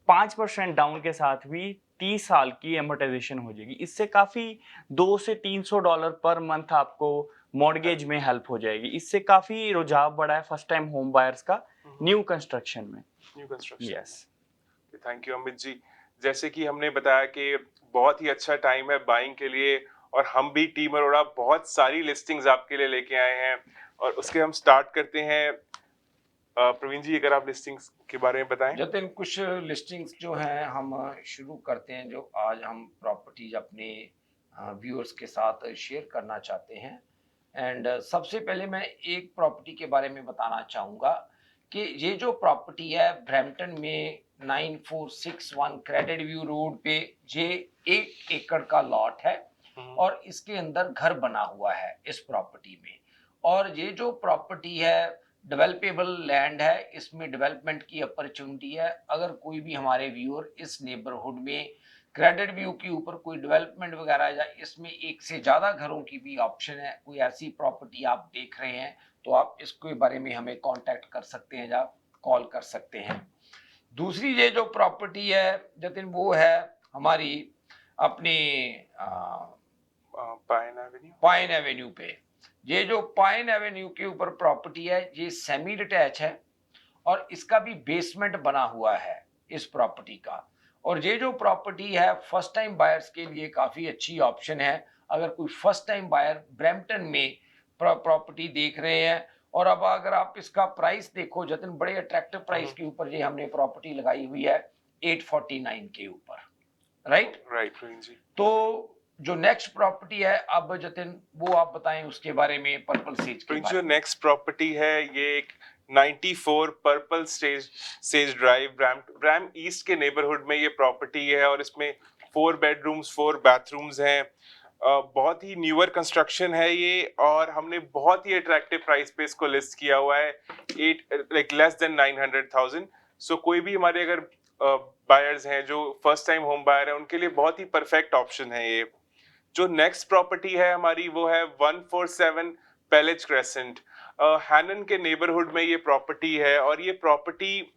5% डाउन के साथ भी 30 साल की एमोर्टाइजेशन हो जाएगी। इससे काफी $200 से $300 पर मंथ आपको मॉर्गेज में हेल्प हो जाएगी। इससे काफी रुझाव बढ़ा है फर्स्ट टाइम होम बायर्स का न्यू कंस्ट्रक्शन में। New construction, yes. Thank you Amit ji. जैसे कि हमने बताया कि बहुत ही अच्छा टाइम है बाइंग के लिए, और हम भी टीम अरोड़ा बहुत सारी लिस्टिंग्स आपके लिए लेके आए हैं, और उसके हम स्टार्ट करते हैं। प्रवीण जी, अगर आप लिस्टिंग्स के बारे में बताएं। जतिन, कुछ लिस्टिंग्स जो हैं हम शुरू करते हैं, जो आज हम प्रॉपर्टीज अपने व्यूअर्स के साथ शेयर करना चाहते हैं। एंड सबसे पहले मैं एक प्रॉपर्टी के बारे में बताना चाहूँगा कि ये जो प्रॉपर्टी है ब्रैम्पटन में 9461 क्रेडिट व्यू रोड पे, ये 1 एकड़ का लॉट है और इसके अंदर घर बना हुआ है इस प्रॉपर्टी में। और ये जो प्रॉपर्टी है डेवलपेबल लैंड है, इसमें डेवलपमेंट की अपॉर्चुनिटी है। अगर कोई भी हमारे व्यूअर इस नेबरहुड में क्रेडिट व्यू के ऊपर कोई डेवलपमेंट वगैरह या इसमें एक से ज़्यादा घरों की भी ऑप्शन है, कोई ऐसी प्रॉपर्टी आप देख रहे हैं, तो आप इसके बारे में हमें कांटेक्ट कर सकते हैं या कॉल कर सकते हैं। दूसरी ये जो प्रॉपर्टी है जतिन, वो है हमारी अपनी पाइन एवेन्यू पे। ये जो पाइन एवेन्यू के ऊपर प्रॉपर्टी है, ये सेमी डिटैच है और इसका भी बेसमेंट बना हुआ है इस प्रॉपर्टी का। और ये जो प्रॉपर्टी है फर्स्ट टाइम बायर्स के लिए काफ़ी अच्छी ऑप्शन है। अगर कोई फर्स्ट टाइम बायर ब्रैम्पटन में प्रॉपर्टी देख रहे हैं, और अब अगर आप इसका प्राइस देखो जतिन, बड़े अट्रैक्टिव प्राइस के ऊपर ये हमने प्रॉपर्टी लगाई हुई है 849 के ऊपर। राइट प्रवीण जी। तो जो नेक्स्ट प्रॉपर्टी है अब जतिन, वो आप बताएं उसके बारे में, पर्पल सेज के बारे जो में। नेक्स्ट प्रॉपर्टी है ये एक 94 purple says drive Bram east के नेबरहुड में ये प्रॉपर्टी है, और इसमें 4 बेडरूम्स 4 बाथरूम्स हैं। बहुत ही न्यूअर कंस्ट्रक्शन है ये, और हमने बहुत ही अट्रैक्टिव प्राइस पे इसको लिस्ट किया हुआ है, लेस देन 900,000। सो कोई भी हमारे अगर बायर्स हैं जो फर्स्ट टाइम होम बायर है, उनके लिए बहुत ही परफेक्ट ऑप्शन है ये। जो नेक्स्ट प्रॉपर्टी है हमारी वो है 147 पैलेज क्रेसेंट। हैनन के नेबरहुड में ये प्रॉपर्टी है, और ये प्रॉपर्टी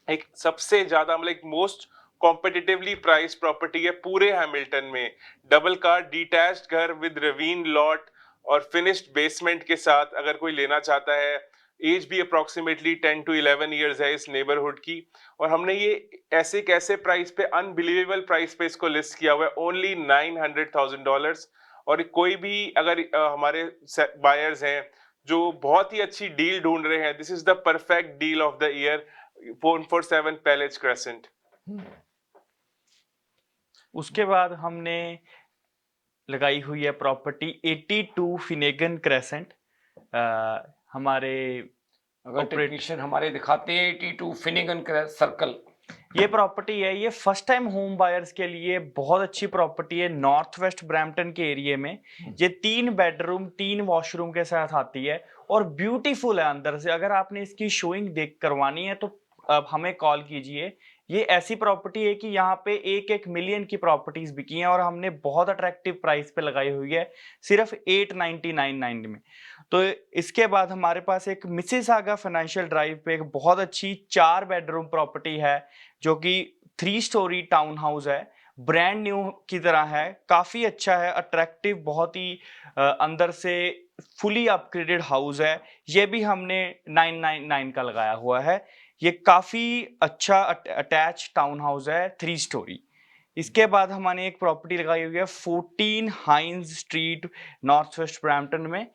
एक सबसे ज्यादा मतलब मोस्ट कॉम्पिटिटिवली प्राइस प्रॉपर्टी है पूरे हैमिल्टन में। डबल कार डिटैच्ड घर विद रवीन लॉट और फिनिश्ड बेसमेंट के साथ अगर कोई लेना चाहता है, एज भी अप्रोक्सीमेटली 10 to 11 ईयर्स है इस नेबरहुड की, और हमने ये ऐसे कैसे प्राइस पे, अनबिलीवेबल प्राइस पे इसको लिस्ट किया हुआ है, ओनली $900,000। और कोई भी अगर हमारे बायर्स हैं जो बहुत ही अच्छी डील ढूंढ रहे हैं, this is the perfect deal of the year, 147 palace crescent. उसके बाद हमने लगाई हुई है प्रॉपर्टी 82 फिनेगन क्रेसेंट। हमारे अगर टेक्नीशियन हमारे दिखाते हैं 82 फिनिगन सर्कल। ये प्रॉपर्टी है, ये फर्स्ट टाइम होम बायर्स के लिए बहुत अच्छी प्रॉपर्टी है नॉर्थ वेस्ट ब्रैम्पटन के एरिया में। ये 3 बेडरूम 3 वॉशरूम के साथ आती है और ब्यूटीफुल है अंदर से। अगर आपने इसकी शोइंग देख करवानी है तो अब हमें कॉल कीजिए। ये ऐसी प्रॉपर्टी है कि यहाँ पे 1-1 मिलियन की प्रॉपर्टीज बिकी हैं और हमने बहुत अट्रैक्टिव प्राइस पे लगाई हुई है, सिर्फ 899 में। तो इसके बाद हमारे पास एक मिसिसागा फाइनेंशियल ड्राइव पे एक बहुत अच्छी 4 बेडरूम प्रॉपर्टी है जो कि 3 स्टोरी टाउन हाउस है, ब्रांड न्यू की तरह है, काफी अच्छा है, अट्रैक्टिव, बहुत ही अंदर से फुली अपग्रेडेड हाउस है। ये भी हमने 999 का लगाया हुआ है। ये काफी अच्छा अटैच टाउन हाउस है, 3 स्टोरी। इसके बाद हमने एक प्रॉपर्टी लगाई हुई है 14 हाइंस स्ट्रीट नॉर्थ वेस्ट ब्रैम्पटन में।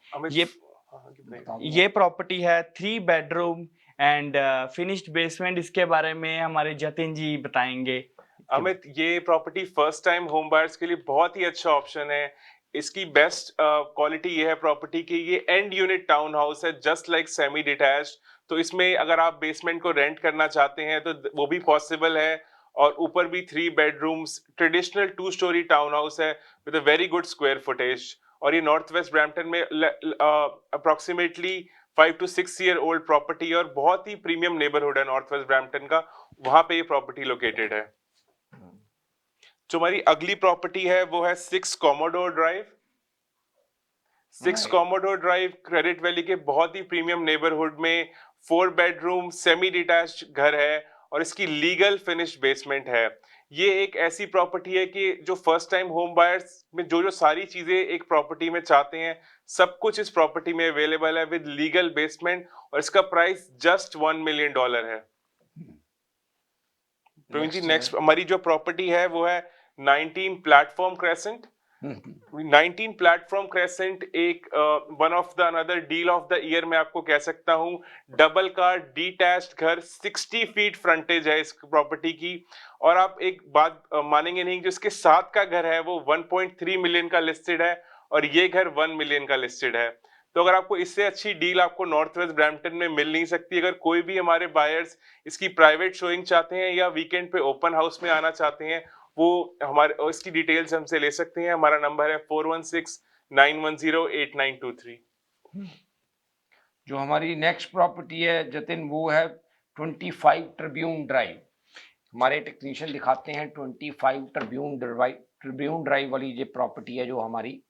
ये प्रॉपर्टी है 3 बेडरूम एंड फिनिश्ड बेसमेंट। इसके बारे में हमारे जतिन जी बताएंगे। अमित, ये property first time home buyers के लिए बहुत ही अच्छा ऑप्शन है। इसकी बेस्ट क्वालिटी ये है प्रॉपर्टी की, ये एंड यूनिट टाउन हाउस है, जस्ट लाइक सेमी डिटैच्ड। तो इसमें अगर आप बेसमेंट को रेंट करना चाहते हैं तो वो भी पॉसिबल है, और ऊपर भी 3 bedrooms, traditional 2 story town house है with a very good square footage. और ये नॉर्थ वेस्ट ब्रैम्पटन में approximately 5 to 6 year old property और बहुत ही प्रीमियम नेबरहुड है नॉर्थ वेस्ट ब्रैम्पटन का, वहां पे ये प्रॉपर्टी लोकेटेड है। जो हमारी अगली प्रॉपर्टी है वो है 6 commodore drive. 6 commodore drive credit valley के बहुत ही प्रीमियम नेबरहुड में 4 बेडरूम सेमी डिटैच्ड घर है और इसकी लीगल फिनिश्ड बेसमेंट है। ये एक ऐसी प्रॉपर्टी है कि जो फर्स्ट टाइम होम बायर्स में जो सारी चीजें एक प्रॉपर्टी में चाहते हैं, सब कुछ इस प्रॉपर्टी में अवेलेबल है विद लीगल बेसमेंट, और इसका प्राइस जस्ट $1 million है। प्रवीण जी, नेक्स्ट हमारी जो प्रॉपर्टी है वो है 19 प्लेटफॉर्म क्रेसेंट। 19 प्लेटफॉर्म क्रेसेंट एक one of the another deal of the year मैं आपको कह सकता हूं। डबल कार डिटैच्ड घर, 60 फीट फ्रंटेज है इस प्रॉपर्टी की, और आप एक बात मानेंगे नहीं, जिसके साथ का घर है वो 1.3 मिलियन का लिस्टेड है और ये घर 1 मिलियन का लिस्टेड है। तो अगर आपको इससे अच्छी डील आपको नॉर्थ वेस्ट ब्रैम्पटन में मिल नहीं सकती। अगर कोई भी हमारे बायर्स इसकी प्राइवेट शोइंग चाहते हैं या वीकेंड पे ओपन हाउस में आना चाहते हैं, वो हमारे इसकी डिटेल्स हमसे ले सकते हैं। हमारा नंबर है 4169108923। जो हमारी नेक्स्ट प्रॉपर्टी है जतिन, वो है 25 ट्रिब्यून ड्राइव। हमारे टेक्नीशियन दिखाते हैं 25 ट्रिब्यून ड्राइव वाली ये प्रॉपर्टी है जो हमारी।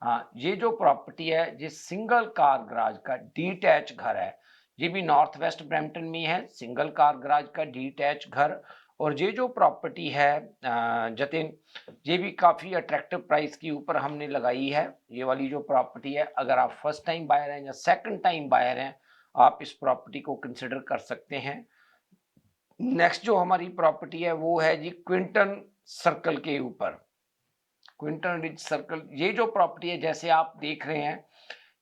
हाँ, ये जो प्रॉपर्टी है ये सिंगल कार गराज का डिटैच घर है। ये भी नॉर्थ वेस्ट ब्रैम्पटन में है, सिंगल कार गराज का डिटैच घर। और ये जो प्रॉपर्टी है जतिन, ये भी काफ़ी अट्रैक्टिव प्राइस के ऊपर हमने लगाई है। ये वाली जो प्रॉपर्टी है, अगर आप फर्स्ट टाइम बायर हैं या सेकंड टाइम बायर हैं, आप इस प्रॉपर्टी को कंसिडर कर सकते हैं। नेक्स्ट जो हमारी प्रॉपर्टी है वो है जी क्विंटन सर्कल के ऊपर, क्विंटन रिज सर्कल। ये जो प्रॉपर्टी है जैसे आप देख रहे हैं,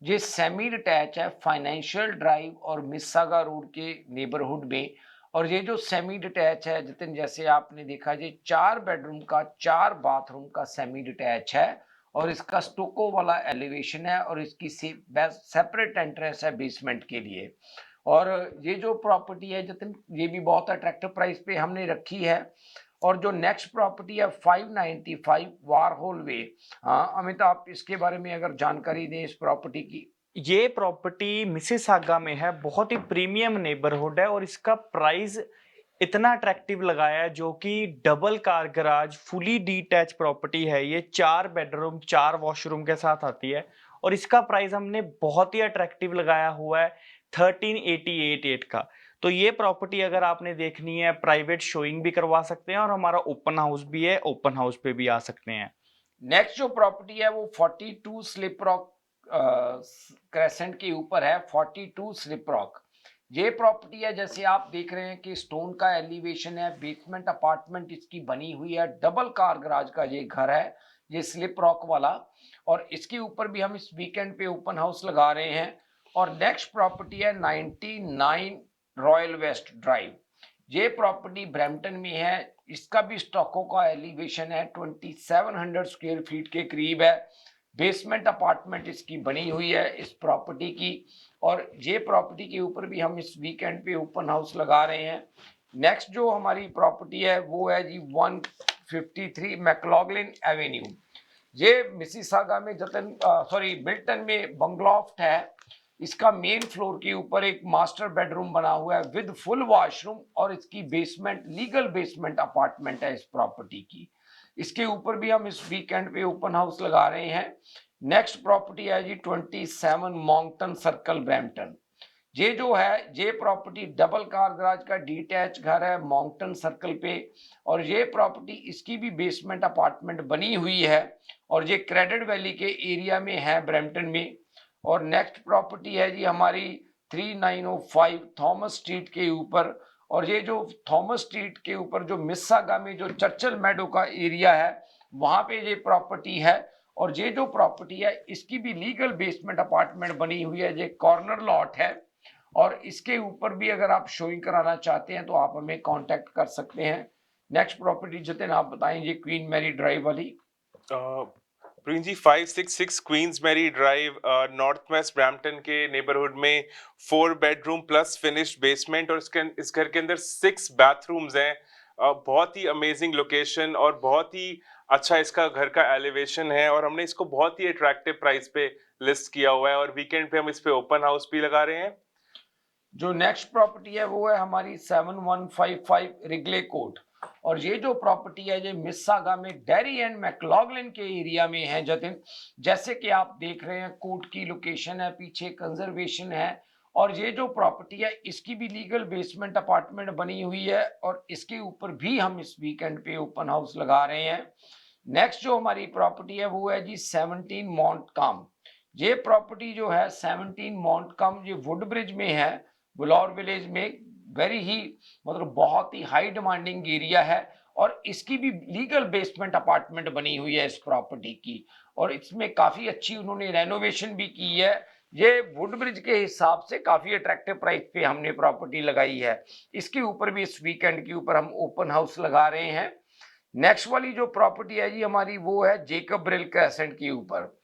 ये सेमी डिटैच है, फाइनेंशियल ड्राइव और मिसिसागा रोड के नेबरहुड में। और ये जो सेमी डिटैच है जतिन, जैसे आपने देखा, ये 4 बेडरूम का 4 बाथरूम का सेमी डिटैच है और इसका स्टोको वाला एलिवेशन है और इसकी सेपरेट एंट्रेंस है बेसमेंट के लिए। और ये जो प्रॉपर्टी है जतिन, ये भी बहुत अट्रैक्टिव प्राइस पे हमने रखी है। और जो नेक्स्ट प्रॉपर्टी है 595 वारहोल वे। हाँ अमित, आप इसके बारे में अगर जानकारी दें इस प्रॉपर्टी की। ये प्रॉपर्टी मिसिसागा में है, बहुत ही प्रीमियम नेबरहुड है और इसका प्राइस इतना अट्रैक्टिव लगाया है, जो कि double car garage fully detach property है। ये 4 बेडरूम 4 वॉशरूम के साथ आती है और इसका प्राइस हमने बहुत ही अट्रैक्टिव लगाया हुआ है 1388 का। तो ये प्रॉपर्टी अगर आपने देखनी है, प्राइवेट शोइंग भी करवा सकते हैं और हमारा ओपन हाउस भी है, ओपन हाउस पे भी आ सकते हैं। नेक्स्ट जो प्रॉपर्टी है वो 42 स्लिप रॉक क्रेसेंट के ऊपर है, 42 स्लिप रॉक। ये प्रॉपर्टी है जैसे आप देख रहे हैं कि स्टोन का एलिवेशन है, बेसमेंट अपार्टमेंट इसकी बनी हुई है, डबल कार गराज का ये घर है, ये स्लिप रॉक वाला। और इसके ऊपर भी हम इस वीकेंड पे ओपन हाउस लगा रहे हैं। और नेक्स्ट प्रॉपर्टी है 99 रॉयल वेस्ट ड्राइव। ये प्रॉपर्टी ब्रैम्पटन में है, इसका भी स्टॉको का एलिवेशन है, 2700 स्क्वायर फीट के करीब है, बेसमेंट अपार्टमेंट इसकी बनी हुई है इस प्रॉपर्टी की। और ये प्रॉपर्टी के ऊपर भी हम इस वीकेंड पे ओपन हाउस लगा रहे हैं। नेक्स्ट जो हमारी प्रॉपर्टी है वो है जी 153 मैक्लॉगलिन एवेन्यू। ये मिसिसागा में मिल्टन में बंगलॉफ्ट है। इसका मेन फ्लोर के ऊपर एक मास्टर बेडरूम बना हुआ है विद फुल वॉशरूम, और इसकी बेसमेंट लीगल बेसमेंट अपार्टमेंट है इस प्रॉपर्टी की। इसके ऊपर भी हम इस वीकेंड पे ओपन हाउस लगा रहे हैं। नेक्स्ट प्रॉपर्टी है जी 27 मॉन्गटन सर्कल ब्रैम्पटन। ये जो है ये प्रॉपर्टी डबल कार गराज का डिटैच घर है मॉन्गटन सर्कल पे, और ये प्रॉपर्टी इसकी भी बेसमेंट अपार्टमेंट बनी हुई है, और ये क्रेडिट वैली के एरिया में है ब्रैम्पटन में। और नेक्स्ट प्रॉपर्टी है जी हमारी 3905 थॉमस स्ट्रीट के ऊपर, और ये जो थॉमस स्ट्रीट के ऊपर जो मिसिसागा में जो चर्चिल मेडो का एरिया है वहां पे ये प्रॉपर्टी है। और ये जो प्रॉपर्टी है इसकी भी लीगल बेसमेंट अपार्टमेंट बनी हुई है, ये कॉर्नर लॉट है, और इसके ऊपर भी अगर आप शोइंग कराना चाहते हैं तो आप हमें कांटेक्ट कर सकते हैं। नेक्स्ट प्रॉपर्टी जितिन आप बताएंगे क्वीन मैरी ड्राइव वाली। Praveen ji 566 Queens Mary Drive North waste Brampton के नेबरहुड में 4 बेडरूम प्लस फिनिश्ड बेसमेंट, और इस घर के अंदर 6 बाथरूम्स हैं। बहुत ही अमेजिंग लोकेशन और बहुत ही अच्छा इसका घर का एलिवेशन है, और हमने इसको बहुत ही अट्रैक्टिव प्राइस पे लिस्ट किया हुआ है, और वीकेंड पे हम इस पे ओपन हाउस भी लगा रहे हैं। जो नेक्स्ट प्रॉपर्टी है वो है हमारी 7155 रिगले कोर्ट, और ये जो प्रॉपर्टी है ये मिसिसागा में डेरी एंड मैक्लॉगलिन के एरिया में है जतिन। जैसे कि आप देख रहे हैं कोर्ट की लोकेशन है, पीछे कंजर्वेशन है, और ये जो प्रॉपर्टी है इसकी भी लीगल बेसमेंट अपार्टमेंट बनी हुई है, और इसके ऊपर भी हम इस वीकेंड पे ओपन हाउस लगा रहे हैं। नेक्स्ट जो हमारी प्रॉपर्टी है वो है जी 17 माउंट कम। ये प्रॉपर्टी जो है 17 माउंट कम ये वुड ब्रिज में है, बुलौर विलेज में, वेरी ही मतलब बहुत ही हाई डिमांडिंग एरिया है, और इसकी भी लीगल बेसमेंट अपार्टमेंट बनी हुई है इस प्रॉपर्टी की, और इसमें काफी अच्छी उन्होंने रेनोवेशन भी की है। ये वुड ब्रिज के हिसाब से काफी अट्रैक्टिव प्राइस पे हमने प्रॉपर्टी लगाई है। इसके ऊपर भी इस वीकेंड के ऊपर हम ओपन हाउस लगा रहे हैं। नेक्स्ट वाली जो प्रॉपर्टी है जी हमारी वो है जेकब ब्रिल क्रेसेंट के ऊपर।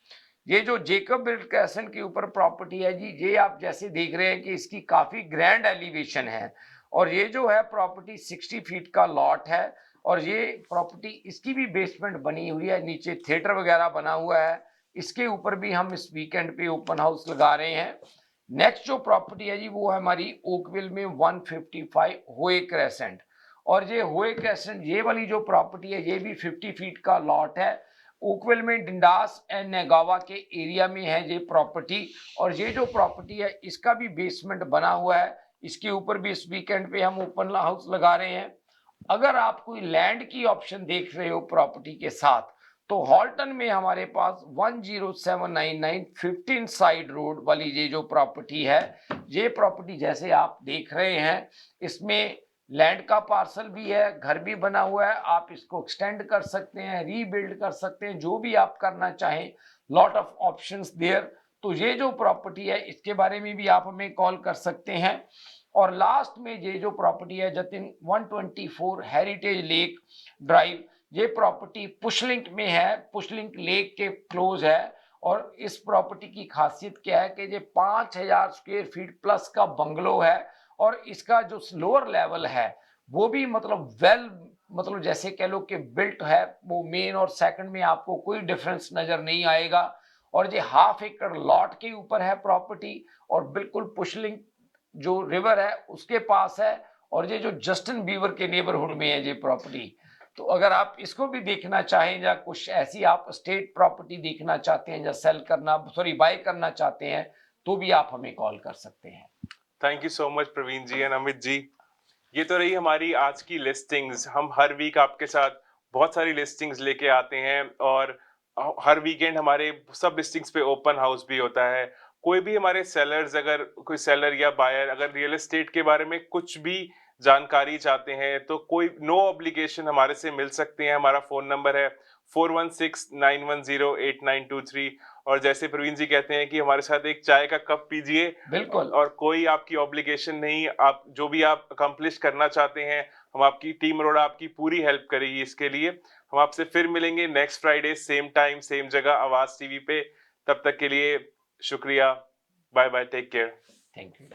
ये जो जेकब ब्रिल क्रेसेंट के ऊपर प्रॉपर्टी है जी, ये आप जैसे देख रहे हैं कि इसकी काफी ग्रैंड एलिवेशन है, और ये जो है प्रॉपर्टी 60 फीट का लॉट है, और ये प्रॉपर्टी इसकी भी बेसमेंट बनी हुई है, नीचे थिएटर वगैरह बना हुआ है। इसके ऊपर भी हम इस वीकेंड पे ओपन हाउस लगा रहे हैं। नेक्स्ट जो प्रॉपर्टी है जी वो है हमारी ओकविल में 155 होए क्रेसेंट, और ये होए क्रेसेंट ये वाली जो प्रॉपर्टी है ये भी 50 फीट का लॉट है। ओकविल में डिंडास एंड नेगावा के एरिया में है ये प्रॉपर्टी, और ये जो प्रॉपर्टी है इसका भी बेसमेंट बना हुआ है। इसके ऊपर भी इस वीकेंड पे हम ओपन हाउस लगा रहे हैं। अगर आप कोई लैंड की ऑप्शन देख रहे हो प्रॉपर्टी के साथ, तो हॉल्टन में हमारे पास 10799 15 साइड रोड वाली ये जो प्रॉपर्टी है, ये प्रॉपर्टी जैसे आप देख रहे हैं इसमें लैंड का पार्सल भी है, घर भी बना हुआ है, आप इसको एक्सटेंड कर सकते हैं, रीबिल्ड कर सकते हैं, जो भी आप करना चाहें, लॉट ऑफ ऑप्शंस देयर। तो ये जो प्रॉपर्टी है इसके बारे में भी आप हमें कॉल कर सकते हैं। और लास्ट में ये जो प्रॉपर्टी है जतिन 124 हेरिटेज लेक ड्राइव, ये प्रॉपर्टी पुशलिंक में है, पुशलिंक लेक के क्लोज है, और इस प्रॉपर्टी की खासियत क्या है कि ये 5000 स्क्वायर फीट प्लस का बंगलो है, और इसका जो लोअर लेवल है वो भी मतलब जैसे कह लो कि बिल्ट है, वो मेन और सेकंड में आपको कोई डिफरेंस नजर नहीं आएगा। और ये ½ एकड़ लॉट के ऊपर है प्रॉपर्टी, और बिल्कुल पुशलिंग जो रिवर है उसके पास है, और ये जो जस्टिन बीवर के नेबरहुड में है ये प्रॉपर्टी। तो अगर आप इसको भी देखना चाहें या कुछ ऐसी आप स्टेट प्रॉपर्टी देखना चाहते हैं या बाय करना चाहते हैं, तो भी आप हमें कॉल कर सकते हैं। Thank you so much Praveen ji and Amit ji. ये तो रही हमारी आज की लिस्टिंग्स। हम हर वीक आपके साथ बहुत सारी लिस्टिंग्स लेके आते हैं, और हर वीकेंड हमारे सब लिस्टिंग्स पे ओपन हाउस भी होता है। कोई भी हमारे सेलर्स, अगर कोई सेलर या बायर अगर रियल एस्टेट के बारे में कुछ भी जानकारी चाहते हैं तो कोई नो ऑब्लिगेशन हमारे से मिल सकते हैं। हमारा फोन नंबर है 4169108923, और जैसे प्रवीण जी कहते हैं कि हमारे साथ एक चाय का कप पीजिए, बिल्कुल, और कोई आपकी ऑब्लिगेशन नहीं। आप जो भी आप अकम्प्लिश करना चाहते हैं, हम आपकी टीम अरोड़ा आपकी पूरी हेल्प करेगी इसके लिए। हम आपसे फिर मिलेंगे नेक्स्ट फ्राइडे सेम टाइम सेम जगह आवाज टीवी पे। तब तक के लिए शुक्रिया, bye bye, take care, thank you.